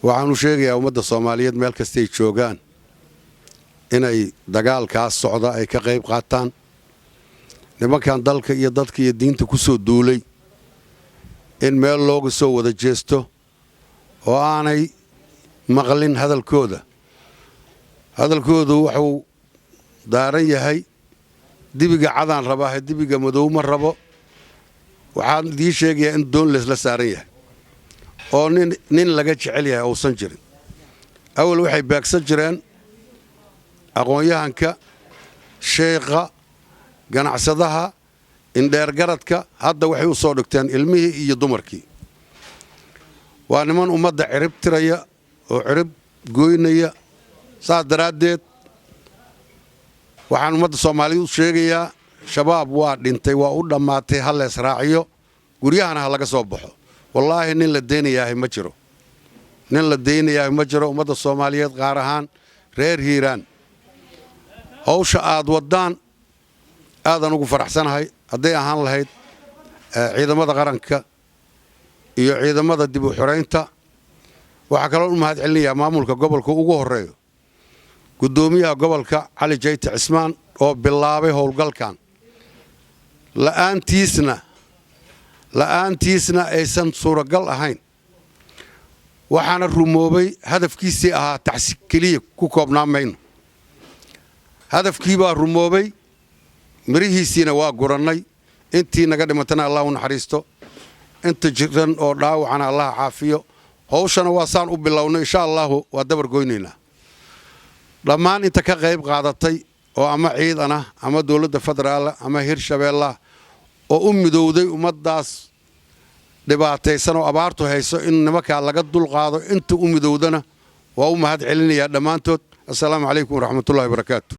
waxaan u sheegayaa ummadda Soomaaliyeed meel kasta ay joogaan inay dagaalkaas socda ay ka qayb qaataan nimankan dalka iyo dadka iyo diinta ku soo duulay in meel looga soo wada jeesto oo aanay maqlin hadalkooda wuxuu daaran yahay dibiga cadaan rabaa dibiga madow ma rabo waxaan idin sheegayaa in doon la saaran yahay oo nin laga jecel yahay uusan jirin awal waxay baagsan jireen aqoon-yahanka sheekha ganacsadaha indheer garadka hadda waxay u soo dhigteen ilmihii iyo dumarkii waa niman ummadda cirib tiraya oo cirib gooynaya saas daraaddeed waxaan ummadda Soomaaliyeed u sheegayaa shabaab waa dhintay waa u dhammaatay hal lees raaciyo guryahana ha laga soo baxo wallaahi nin la deenayaa ma jiro ummadda Soomaaliyeed qaar ahaan reer Hiiraan hawsha aad wadaan aadan ugu faraxsanahay haday ahaan lahayd ciidamada qaranka iyo ciidamada dib u xoreynta waxa kale oo mahad celinayaa maamulka gobolka ugu horeeyo gudoomiyaha gobolka Cali Jeyte Cismaan oo bilaabay howlgalkan la'aantiisna aysan suuragal ahayn waxaana rumoobay hadafkiisii ahaa taxsiin kaliya ku koobnaamayno hadafkii baa rumoobay mirihiisina waa gurannay intii naga dhimatana Allah u naxariisto inta jiran oo dhaawacana Allah caafiyo hawshana waa saan u bilownay insha Allah waa dabar goynaynaa dhammaan inta ka qayb qaadatay oo ama ciidana ama dawladda federaal ama Hirshabeelle oo u midowday ummadaas dhibaataysan oo abaartu hayso in nimanka laga dul qaado inta u midowdana waa u mahad celinayaa dhamaantood assalaamu calaykum waraxmatullaahi wabarakaatuh